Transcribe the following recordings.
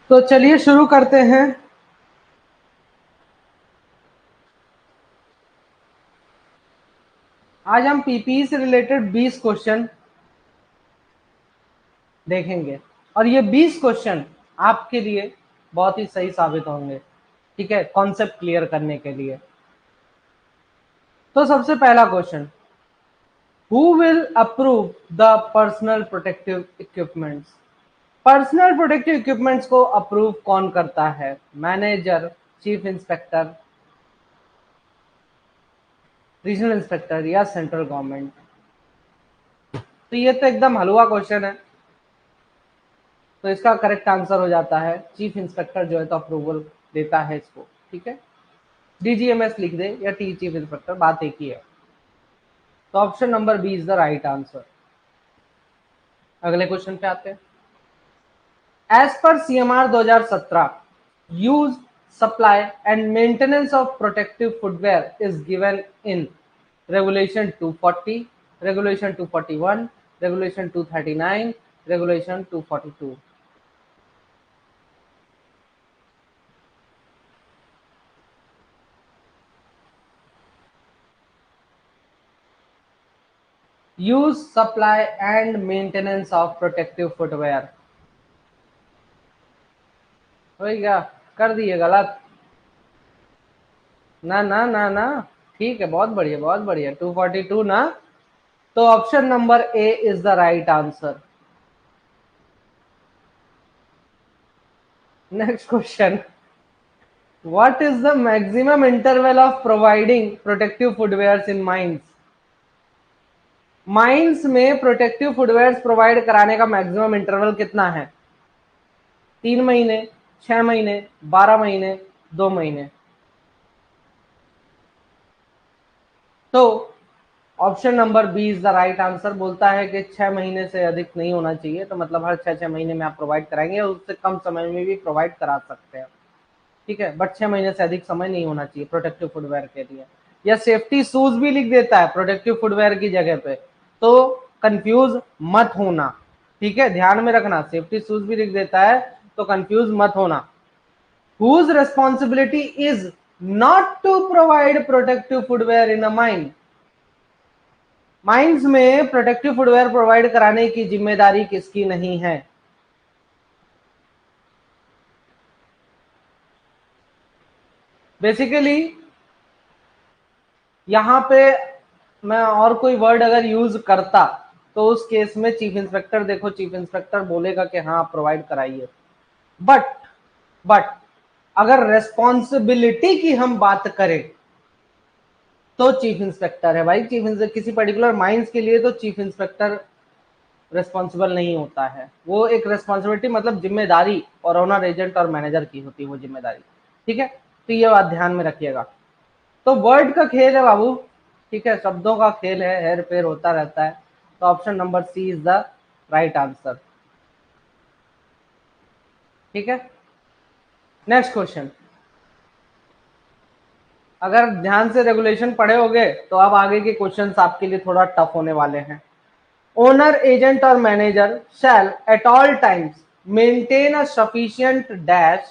तो चलिए शुरू करते हैं। आज हम पीपीई से रिलेटेड 20 क्वेश्चन देखेंगे और ये 20 क्वेश्चन आपके लिए बहुत ही सही साबित होंगे, ठीक है, कॉन्सेप्ट क्लियर करने के लिए। तो सबसे पहला question, who will approve the personal protective equipments? Personal protective equipments को अप्रूव कौन करता है? Manager, chief inspector, regional inspector या सेंट्रल गवर्नमेंट? तो ये तो एकदम हलवा क्वेश्चन है, तो इसका करेक्ट आंसर हो जाता है चीफ इंस्पेक्टर जो है तो अप्रूवल देता है इसको, ठीक है। डीजीएमएस लिख दे या टी चीफ इंस्पेक्टर, बात एक ही है। तो option number B is the right answer. अगले क्वेश्चन पे आते हैं। एज पर CMR 2017, use, supply and maintenance of protective footwear is given in regulation 240, regulation 241, regulation 239, regulation 242। Use, supply and maintenance of protective footwear. हो गया, कर दिए गलत। ना ना ना ना, ठीक है, बहुत बढ़िया बहुत बढ़िया। 242 ना, तो option number A is the right answer. Next question, what is the maximum interval of providing protective footwear in mines? Mines में प्रोटेक्टिव फुटवेयर प्रोवाइड कराने का मैक्सिमम इंटरवल कितना है? 3 महीने, 6 महीने, 12 महीने, 2 महीने? तो option number B is the right answer. बोलता है कि 6 महीने से अधिक नहीं होना चाहिए, तो मतलब हर 6 महीने में आप प्रोवाइड कराएंगे, उससे कम समय में भी प्रोवाइड करा सकते हैं, ठीक है, बट 6 महीने से अधिक समय नहीं होना चाहिए प्रोटेक्टिव फुटवेयर के लिए। या सेफ्टी शूज भी लिख देता है प्रोटेक्टिव फुटवेयर की जगह पे, तो कंफ्यूज मत होना, ठीक है, ध्यान में रखना, सेफ्टी शूज भी लिख देता है तो कंफ्यूज मत होना। Whose responsibility is not to provide protective footwear in a mine? Mines में प्रोटेक्टिव फुटवेयर प्रोवाइड कराने की जिम्मेदारी किसकी नहीं है? बेसिकली यहां पे मैं और कोई वर्ड अगर यूज करता तो उस केस में चीफ इंस्पेक्टर, देखो चीफ इंस्पेक्टर बोलेगा कि हाँ प्रोवाइड कराइए, बट बट अगर रेस्पॉन्सिबिलिटी की हम बात करें तो चीफ इंस्पेक्टर है भाई। चीफ इंस्पेक्टर किसी पर्टिकुलर माइंस के लिए तो चीफ इंस्पेक्टर रिस्पॉन्सिबल नहीं होता है, वो एक रिस्पॉन्सिबिलिटी मतलब जिम्मेदारी और ओनर, एजेंट और मैनेजर की होती है वो जिम्मेदारी, ठीक है। तो ये बात ध्यान में रखिएगा। तो वर्ड का खेल है बाबू, ठीक है, शब्दों का खेल है, हेर फेर होता रहता है। तो option number C is the right answer, ठीक है। नेक्स्ट क्वेश्चन, अगर ध्यान से रेगुलेशन पढ़े होगे तो अब आगे के क्वेश्चंस आपके लिए थोड़ा टफ होने वाले हैं। Owner, agent or manager shall at all times maintain a sufficient dash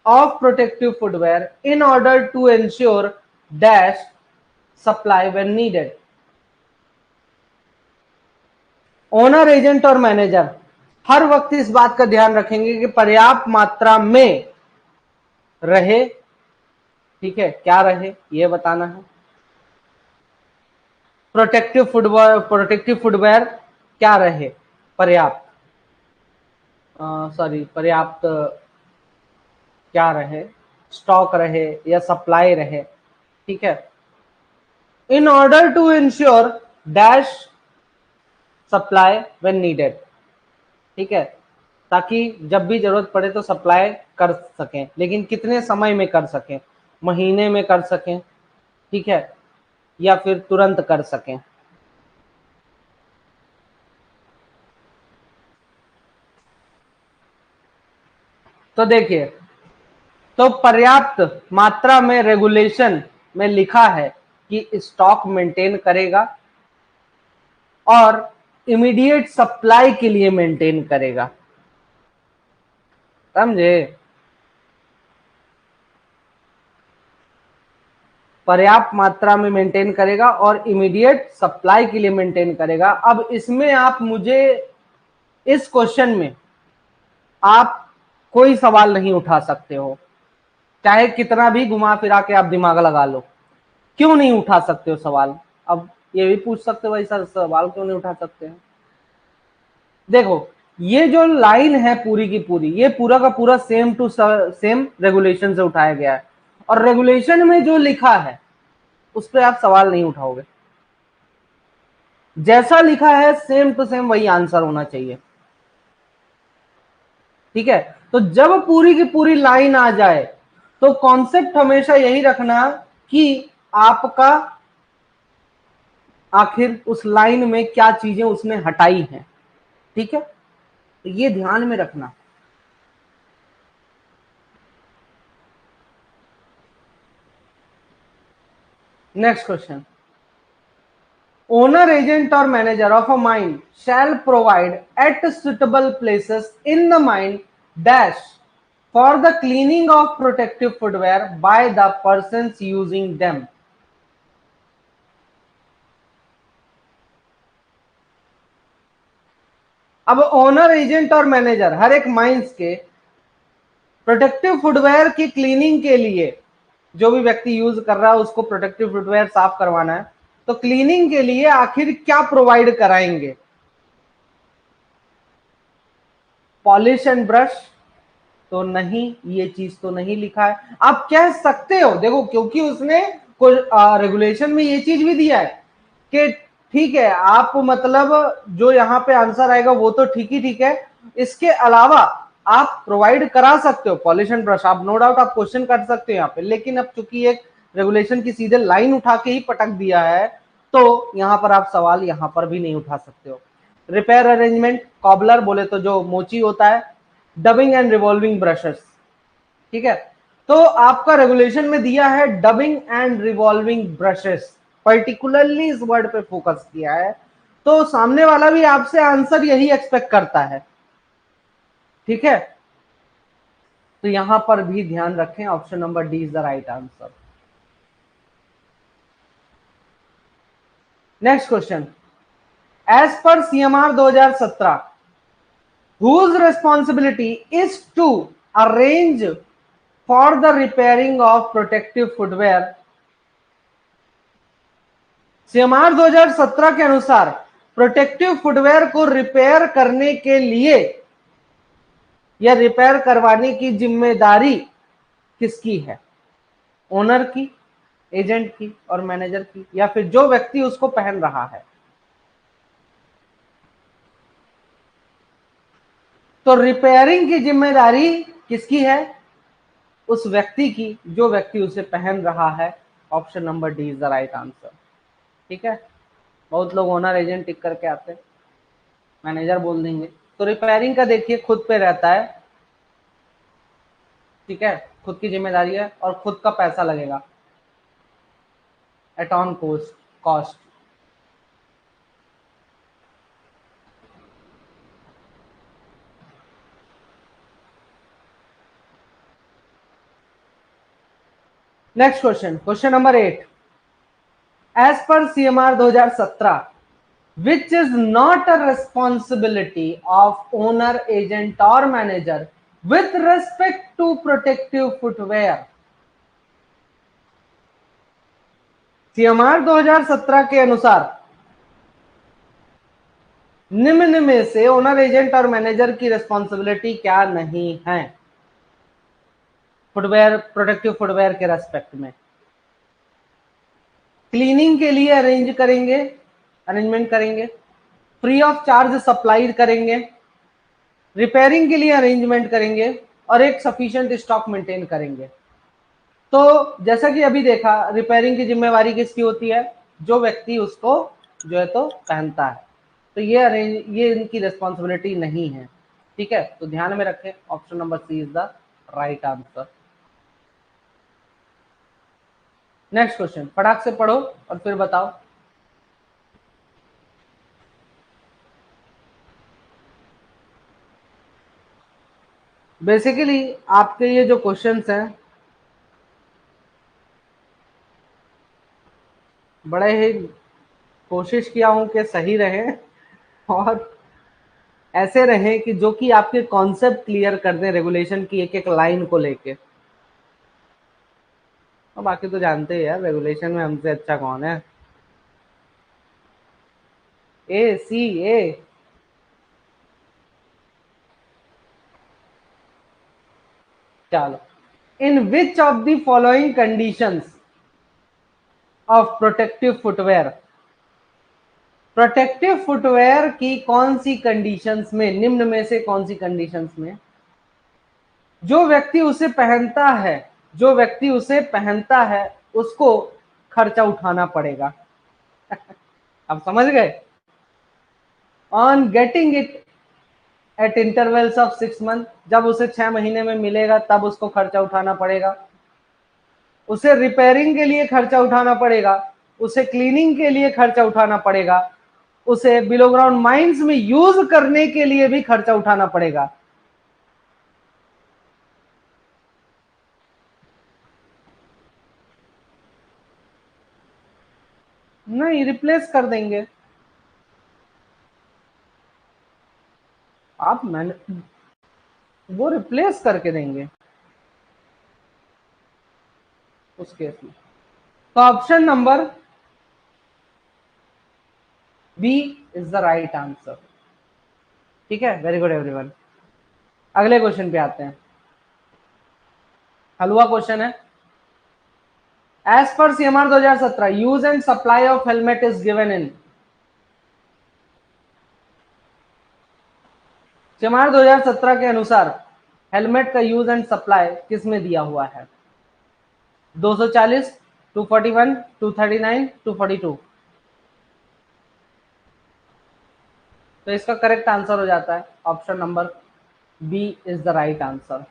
of protective footwear in order to ensure dash supply when needed. Owner, agent और मैनेजर हर वक्त इस बात का ध्यान रखेंगे कि पर्याप्त मात्रा में रहे, ठीक है, क्या रहे ये बताना है। प्रोटेक्टिव फुटवेयर क्या रहे? पर्याप्त, सॉरी, पर्याप्त क्या रहे, स्टॉक रहे या सप्लाई रहे, ठीक है। In order to ensure dash supply when needed, ठीक है, ताकि जब भी जरूरत पड़े तो सप्लाई कर सकें, लेकिन कितने समय में कर सकें? महीने में कर सकें, ठीक है, या फिर तुरंत कर सकें। तो देखिए, तो पर्याप्त मात्रा में रेगुलेशन में लिखा है कि स्टॉक मेंटेन करेगा और इमीडिएट सप्लाई के लिए मेंटेन करेगा। समझे? पर्याप्त मात्रा में मेंटेन करेगा और इमीडिएट सप्लाई के लिए मेंटेन करेगा। अब इसमें आप मुझे इस क्वेश्चन में आप कोई सवाल नहीं उठा सकते हो, चाहे कितना भी घुमा फिरा के आप दिमाग लगा लो। क्यों नहीं उठा सकते हो सवाल? अब ये भी पूछ सकते हो भाई सर सवाल क्यों नहीं उठा सकते हैं? देखो, ये जो लाइन है पूरी की पूरी, ये पूरा का पूरा सेम टू सेम रेगुलेशन से उठाया गया है, और रेगुलेशन में जो लिखा है उस पर आप सवाल नहीं उठाओगे। जैसा लिखा है सेम टू सेम वही आंसर होना चाहिए। ठीक है, तो जब पूरी की पूरी लाइन आ जाए तो कॉन्सेप्ट हमेशा यही रखना कि आपका आखिर उस लाइन में क्या चीजें उसने हटाई हैं। ठीक है, तो ये ध्यान में रखना। नेक्स्ट क्वेश्चन, ओनर एजेंट और manager of a mine shell provide eight suitable places in the mine dash for the cleaning of protective footwear by the person using them. अब ओनर एजेंट और मैनेजर हर एक mines के protective footwear की cleaning के लिए, जो भी व्यक्ति यूज कर रहा है उसको प्रोटेक्टिव फुटवेयर साफ करवाना है, तो क्लीनिंग के लिए आखिर क्या प्रोवाइड कराएंगे? पॉलिश एंड ब्रश तो नहीं, ये चीज तो नहीं लिखा है। आप कह सकते हो, देखो क्योंकि उसने रेगुलेशन में ये चीज भी दिया है कि ठीक है आप मतलब जो यहाँ पे आंसर आएगा वो तो ठीक ही ठीक है, इसके अलावा आप प्रोवाइड करा सकते हो पॉलिश एंड ब्रश, आप नो डाउट आप क्वेश्चन कर सकते हो यहाँ पे, लेकिन अब चूंकि एक रेगुलेशन की सीधे लाइन उठा के ही पटक दिया है तो यहाँ पर आप सवाल यहाँ पर भी नहीं उठा सकते हो। रिपेयर अरेंजमेंट, कॉबलर बोले तो जो मोची होता है, डबिंग एंड रिवॉल्विंग ब्रशेस। ठीक है, तो आपका रेगुलेशन में दिया है dubbing and revolving brushes, particularly इस वर्ड पे फोकस किया है, तो सामने वाला भी आपसे आंसर यही एक्सपेक्ट करता है। ठीक है, तो यहां पर भी ध्यान रखें, option number D is the right answer. Next question, as पर CMR 2017 whose responsibility is to arrange for the repairing of protective footwear। CMR 2017 के अनुसार प्रोटेक्टिव फुटवेयर को रिपेयर करने के लिए या रिपेयर करवाने की जिम्मेदारी किसकी है? ओनर की, एजेंट की और मैनेजर की, या फिर जो व्यक्ति उसको पहन रहा है? तो रिपेयरिंग की जिम्मेदारी किसकी है? उस व्यक्ति की जो व्यक्ति उसे पहन रहा है। Option number D is the right answer. ठीक है, बहुत लोग ओनर एजेंट टिक करके आते हैं, मैनेजर बोल देंगे। तो रिपेयरिंग का देखिए खुद पे रहता है। ठीक है, खुद की जिम्मेदारी है और खुद का पैसा लगेगा at own cost. Next question, question number 8, as पर CMR 2017 which is not a responsibility of owner agent or manager with respect to protective footwear। CMR 2017 के अनुसार निम्न में से ओनर एजेंट और मैनेजर की रिस्पॉन्सिबिलिटी क्या नहीं है फुटवेयर, प्रोटेक्टिव फुटवेयर के रेस्पेक्ट में? क्लीनिंग के लिए अरेंज करेंगे, अरेंजमेंट करेंगे, फ्री ऑफ चार्ज सप्लाई करेंगे, रिपेयरिंग के लिए अरेंजमेंट करेंगे और एक सफिशिएंट स्टॉक मेंटेन करेंगे। तो जैसा कि अभी देखा, रिपेयरिंग की जिम्मेवारी किसकी होती है? जो व्यक्ति उसको जो है तो पहनता है, तो ये इनकी रिस्पॉन्सिबिलिटी नहीं है। ठीक है, तो ध्यान में रखें, option number C is the right answer. Next question, फटाक से पढ़ो और फिर बताओ। बेसिकली आपके ये जो क्वेश्चंस हैं बड़े ही कोशिश किया हूं कि सही रहे और ऐसे रहे कि जो कि आपके कॉन्सेप्ट क्लियर कर दें रेगुलेशन की एक एक लाइन को लेके। और बाकी तो जानते ही यार, रेगुलेशन में हमसे अच्छा कौन है। ए सी ए चलो, in which of the following conditions of protective footwear, protective footwear की कौन सी कंडीशंस में, निम्न में से कौन सी कंडीशंस में जो व्यक्ति उसे पहनता है, जो व्यक्ति उसे पहनता है उसको खर्चा उठाना पड़ेगा। अब समझ गए। On getting it at intervals of 6 month, जब उसे 6 महीने में मिलेगा तब उसको खर्चा उठाना पड़ेगा। उसे रिपेयरिंग के लिए खर्चा उठाना पड़ेगा, उसे क्लीनिंग के लिए खर्चा उठाना पड़ेगा, उसे बिलो ग्राउंड माइंस में यूज करने के लिए भी खर्चा उठाना पड़ेगा। नहीं, रिप्लेस कर देंगे आप, मैंने वो रिप्लेस करके देंगे उस केस में। तो option number B is the right answer. ठीक है, वेरी गुड एवरीवन। अगले क्वेश्चन पे आते हैं। हलवा क्वेश्चन है। एज पर CMR 2017 use and supply of helmet is given in, CMR 2017 के अनुसार हेलमेट का यूज एंड सप्लाई किस में दिया हुआ है? 240, 241, 239, 242। तो इसका करेक्ट आंसर हो जाता है option number B is the right answer.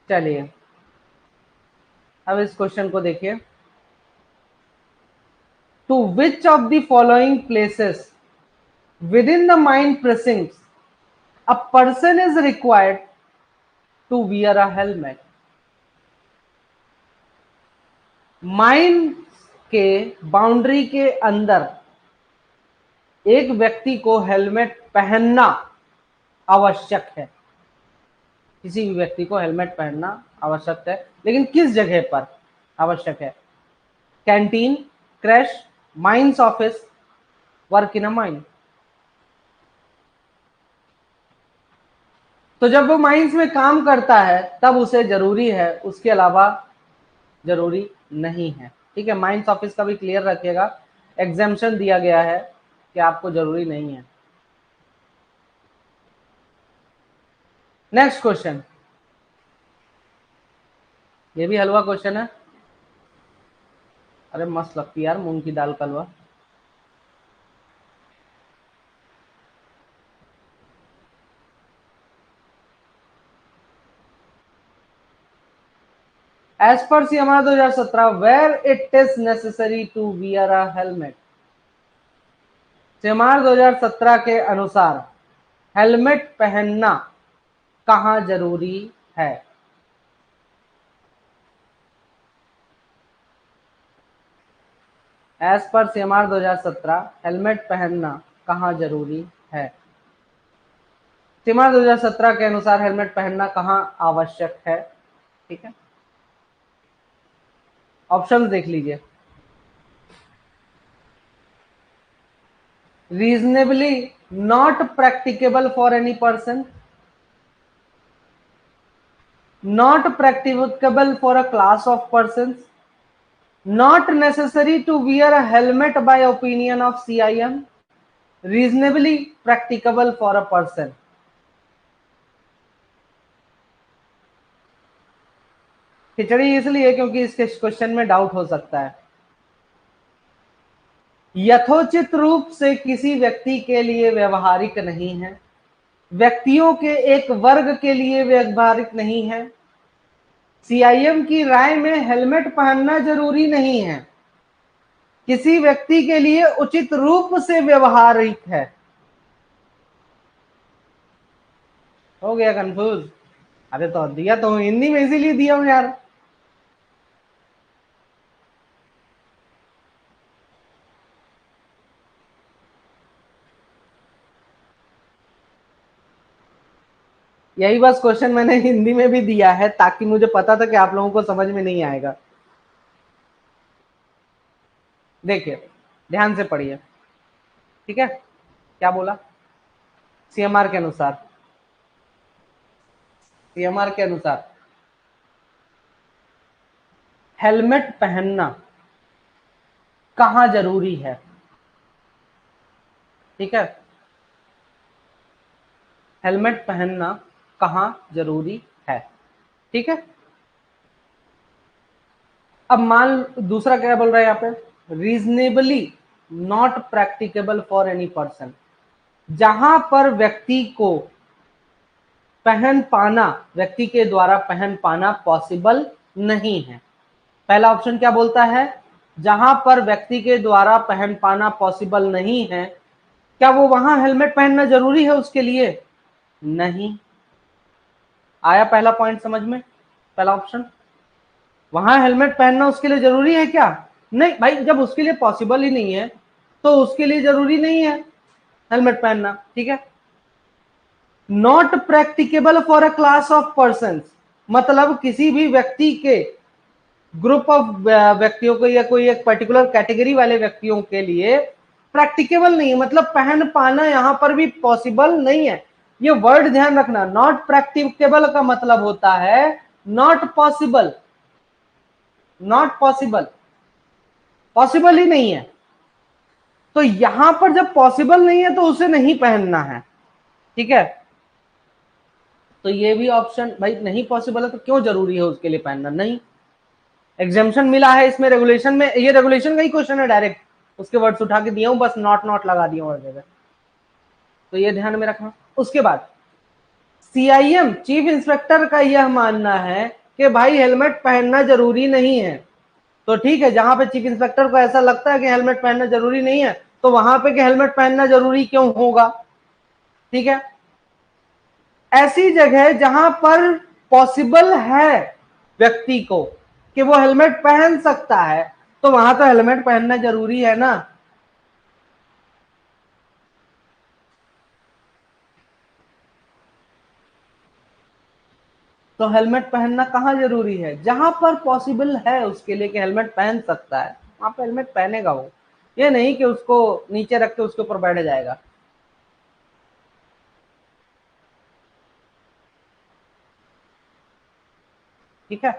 चलिए अब इस क्वेश्चन को देखिए। To which of the following places within the mine precincts a person is required to wear a helmet? Mine के बाउंड्री के अंदर एक व्यक्ति को हेलमेट पहनना आवश्यक है, किसी भी व्यक्ति को हेलमेट पहनना आवश्यक है, लेकिन किस जगह पर आवश्यक है? Canteen, crash, mines office, work in a mine. तो जब वो माइंस में काम करता है तब उसे जरूरी है, उसके अलावा जरूरी नहीं है। ठीक है, माइंस ऑफिस का भी क्लियर रखिएगा, एग्जाम्पशन दिया गया है कि आपको जरूरी नहीं है। नेक्स्ट क्वेश्चन, ये भी हलवा क्वेश्चन है। अरे मस्त लगती है यार मूंग की दाल का हलवा। एज पर CMR 2017 where it is necessary to wear a helmet, CMR 2017 के अनुसार हेलमेट पहनना कहां जरूरी है? एज पर सीएमआर 2017 हेलमेट पहनना कहां जरूरी है? सीएमआर 2017 के अनुसार हेलमेट पहनना कहां आवश्यक है? ठीक है, ऑप्शन देख लीजिए। Reasonably not practicable for any person, not practicable for a class of persons, not necessary to wear a helmet by opinion of CIM, reasonably practicable for a person। खिचड़ी इसलिए क्योंकि इसके क्वेश्चन में डाउट हो सकता है। यथोचित रूप से किसी व्यक्ति के लिए व्यवहारिक नहीं है, व्यक्तियों के एक वर्ग के लिए व्यवहारिक नहीं है, सीआईएम की राय में हेलमेट पहनना जरूरी नहीं है, किसी व्यक्ति के लिए उचित रूप से व्यवहारिक है। हो गया कंफ्यूज? अरे तो दिया तो हिंदी में इसीलिए दिया हूं यार। यही बस क्वेश्चन मैंने हिंदी में भी दिया है ताकि मुझे पता था कि आप लोगों को समझ में नहीं आएगा। देखिए ध्यान से पढ़िए, ठीक है? क्या बोला? सीएमआर के अनुसार, सीएमआर के अनुसार हेलमेट पहनना कहां जरूरी है? ठीक है, हेलमेट पहनना कहां जरूरी है? ठीक है। अब मान, दूसरा क्या बोल रहा है यहाँ पे? Reasonably not practicable for any person, जहां पर व्यक्ति को पहन पाना, व्यक्ति के द्वारा पहन पाना पॉसिबल नहीं है। पहला ऑप्शन क्या बोलता है? जहां पर व्यक्ति के द्वारा पहन पाना पॉसिबल नहीं है, क्या वो वहां हेलमेट पहनना जरूरी है उसके लिए? नहीं। आया पहला पॉइंट समझ में? पहला ऑप्शन, वहां हेलमेट पहनना उसके लिए जरूरी है क्या? नहीं भाई, जब उसके लिए पॉसिबल ही नहीं है तो उसके लिए जरूरी नहीं है हेलमेट पहनना। ठीक है। Not practicable for a class of person, मतलब किसी भी व्यक्ति के ग्रुप ऑफ व्यक्तियों को या कोई एक पर्टिकुलर कैटेगरी वाले व्यक्तियों के लिए प्रैक्टिकेबल नहीं है, मतलब पहन पाना यहां पर भी पॉसिबल नहीं है। ये वर्ड ध्यान रखना, नॉट प्रैक्टिकेबल का मतलब होता है not possible, not possible, possible ही नहीं है। तो यहां पर जब पॉसिबल नहीं है तो उसे नहीं पहनना है। ठीक है, तो ये भी ऑप्शन भाई नहीं पॉसिबल है तो क्यों जरूरी है उसके लिए पहनना? नहीं, एग्जाम्शन मिला है इसमें, रेगुलेशन में, ये रेगुलेशन का ही क्वेश्चन है डायरेक्ट, उसके वर्ड्स उठा के दिया हूं, बस नॉट नॉट लगा दिया हूं हर जगह, तो ये ध्यान में रखना। उसके बाद सीआईएम चीफ इंस्पेक्टर का यह मानना है कि भाई हेलमेट पहनना जरूरी नहीं है। तो ठीक है, जहां पे चीफ इंस्पेक्टर को ऐसा लगता है कि हेलमेट पहनना जरूरी नहीं है, तो वहां पे कि हेलमेट पहनना जरूरी क्यों होगा? ठीक है। ऐसी जगह जहां पर पॉसिबल है व्यक्ति को कि वो हेलमेट पहन सकता है, तो वहां तो हेलमेट पहनना जरूरी है ना। तो हेलमेट पहनना कहां जरूरी है? जहां पर पॉसिबल है उसके लिए कि हेलमेट पहन सकता है, वहां पर हेलमेट पहनेगा वो, ये नहीं कि उसको नीचे रख के उसके ऊपर बैठ जाएगा। ठीक है,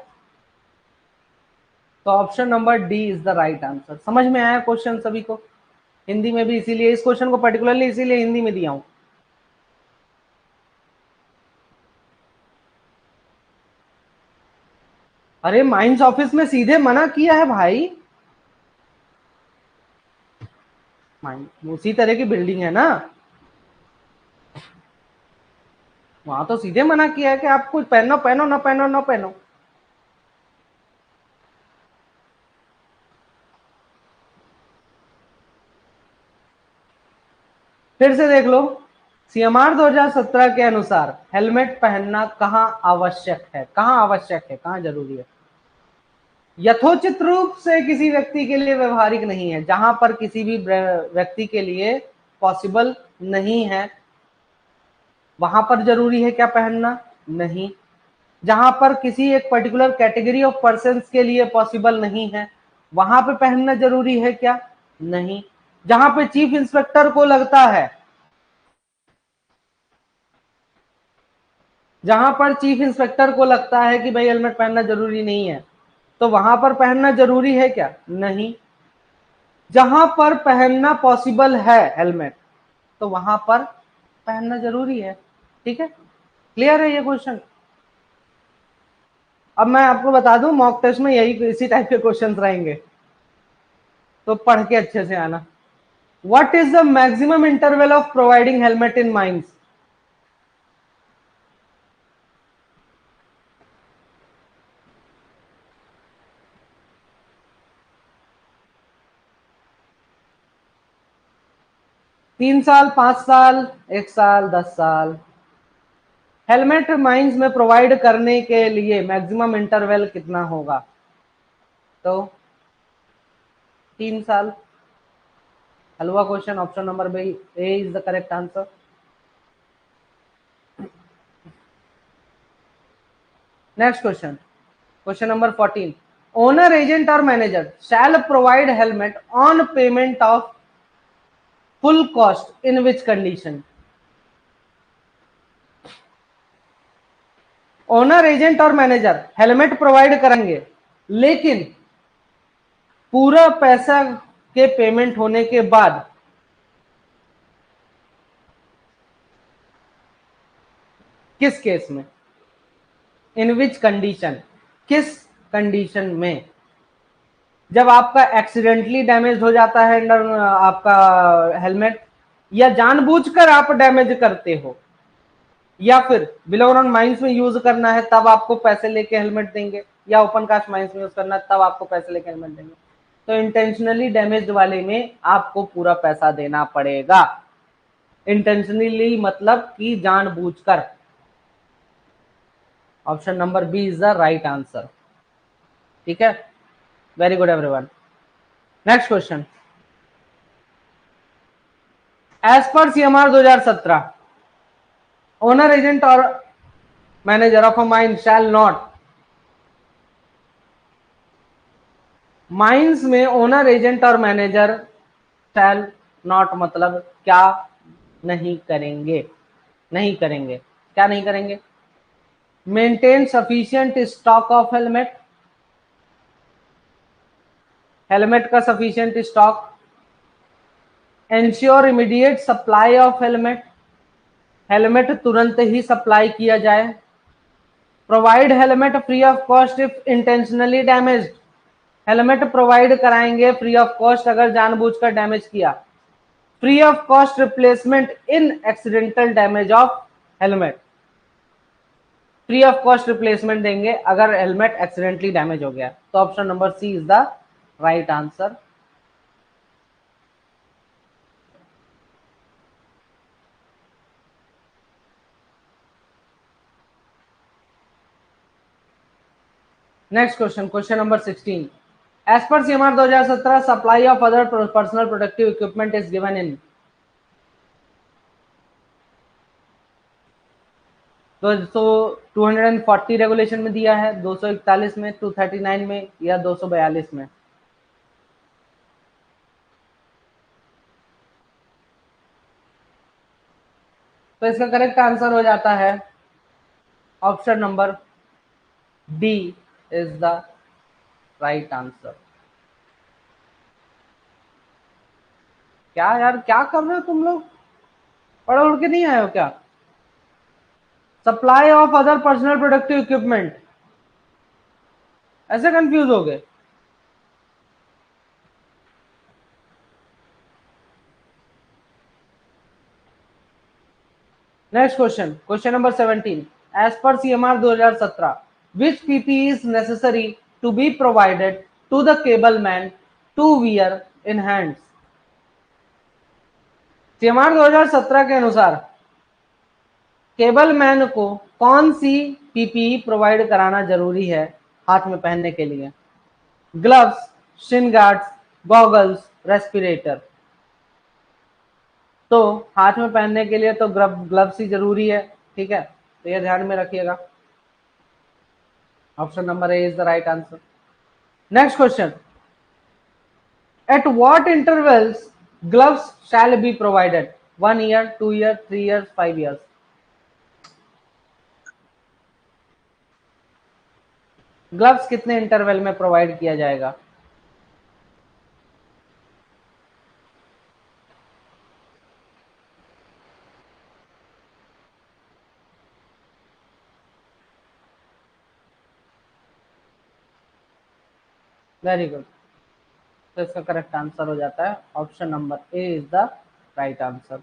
तो option number D is the right answer. समझ में आया क्वेश्चन सभी को? हिंदी में भी, इसीलिए इस क्वेश्चन को पर्टिकुलरली इसीलिए हिंदी में दिया हूं। अरे माइंस ऑफिस में सीधे मना किया है भाई, माइंस उसी तरह की बिल्डिंग है ना, वहां तो सीधे मना किया है कि आप कुछ पहनो पहनो, ना पहनो ना पहनो। फिर से देख लो, सीएमआर 2017 के अनुसार हेलमेट पहनना कहां आवश्यक है, कहां आवश्यक है, कहां जरूरी है? यथोचित रूप से किसी व्यक्ति के लिए व्यवहारिक नहीं है, जहां पर किसी भी व्यक्ति के लिए पॉसिबल नहीं है वहां पर जरूरी है क्या पहनना? नहीं। जहां पर किसी एक पर्टिकुलर कैटेगरी ऑफ पर्सन के लिए पॉसिबल नहीं है वहां पे पहनना जरूरी है क्या? नहीं। जहां पे चीफ इंस्पेक्टर को लगता है, जहां पर चीफ इंस्पेक्टर को लगता है कि भाई हेलमेट पहनना जरूरी नहीं है, तो वहां पर पहनना जरूरी है क्या? नहीं। जहां पर पहनना पॉसिबल है हेलमेट, तो वहां पर पहनना जरूरी है। ठीक है, क्लियर है ये क्वेश्चन? अब मैं आपको बता दूं, मॉक टेस्ट में यही इसी टाइप के क्वेश्चंस रहेंगे, तो पढ़ के अच्छे से आना। What is the maximum interval of providing helmet in mines? 3 साल, 5 साल, 1 साल, 10 साल? हेलमेट माइंस में प्रोवाइड करने के लिए मैक्सिमम इंटरवल कितना होगा? तो 3 साल। हलवा question, option number B A is the correct answer. Next question, question number 14, owner agent और manager shall provide helmet on payment of full cost in which condition? Owner agent और manager helmet provide करेंगे, लेकिन पूरा पैसा के payment होने के बाद किस केस में? इन विच कंडीशन, किस कंडीशन में? जब आपका एक्सीडेंटली डैमेज हो जाता है आपका हेलमेट, या जानबूझकर आप डैमेज करते हो, या फिर बिलो ग्राउंड माइंस में यूज करना है तब आपको पैसे लेके हेलमेट देंगे, या ओपन कास्ट माइंस में यूज करना है तब आपको पैसे लेके हेलमेट देंगे। तो इंटेंशनली डैमेज वाले में आपको पूरा पैसा देना पड़ेगा। इंटेंशनली मतलब कि जानबूझकर। Option number B is the right answer. ठीक है, very good everyone. Next question, as पर सीएमआर 2017, ओनर एजेंट और manager of a mine shall not, mines में ओनर एजेंट और मैनेजर शैल नॉट मतलब क्या नहीं करेंगे? नहीं करेंगे, क्या नहीं करेंगे? Maintain sufficient stock of helmet, helmet का sufficient stock, ensure immediate supply of helmet, हेलमेट तुरंत ही सप्लाई किया जाए, provide helmet free of cost if intentionally damaged, helmet provide कराएंगे फ्री ऑफ कॉस्ट अगर जानबूझकर डैमेज किया, free of cost replacement in accidental damage of helmet, free of cost replacement देंगे अगर हेलमेट एक्सीडेंटली डैमेज हो गया। तो option number C is the right answer. Next question, question number 16, as पर CMR 2017 supply of other personal protective equipment is given in, तो 240 regulation में दिया है, 241 में, 239 में, या 242 में? तो इसका करेक्ट आंसर हो जाता है option number D is the right answer. क्या यार, क्या कर रहे हो तुम लोग? पढ़ उड़ के नहीं आए हो क्या? Supply of other personal productive equipment, ऐसे कंफ्यूज हो गए? Next question, question number 17, as पर CMR 2017 which PPE is necessary to be provided to the cable man to wear in hands? CMR 2017 के अनुसार केबल मैन को कौन सी PPE provide कराना जरूरी है हाथ में पहनने के लिए? Gloves, Shin guards, goggles, respirator. तो हाथ में पहनने के लिए तो ग्लव्स ही जरूरी है। ठीक है, तो ये ध्यान में रखिएगा। Option number A is the right answer. Next question, at what intervals gloves shall be provided? 1 year, 2 year, 3 years, 5 years? Gloves कितने इंटरवल में प्रोवाइड किया जाएगा? Very good. तो इसका करेक्ट आंसर हो जाता है option number A is the right answer.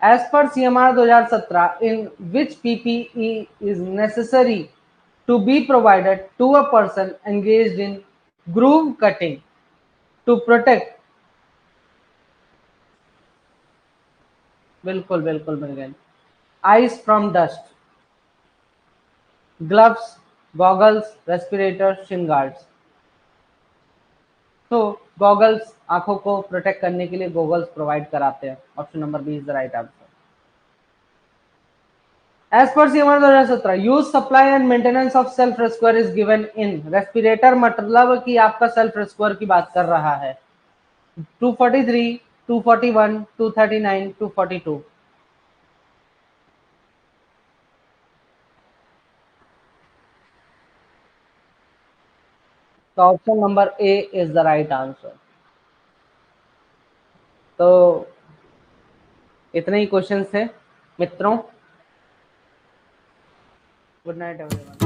As पर CMR 2017 in which PPE is necessary to be provided to a person engaged in groove cutting to protect बिल्कुल बिल्कुल मिल गए। Ice from dust, gloves, goggles, respirator, Shin guards. तो goggles आंखों को protect करने के लिए गॉगल्स प्रोवाइड कराते हैं। Option number B is the right answer. As पर CMR 2017 use supply and maintenance of self rescuer is given in. Respirator मतलब कि आपका सेल्फ रेस्क्योर की बात कर रहा है। 243, 241, 239, 242। तो option number A is the right answer. तो इतने ही क्वेश्चन थे मित्रों। Good night everyone.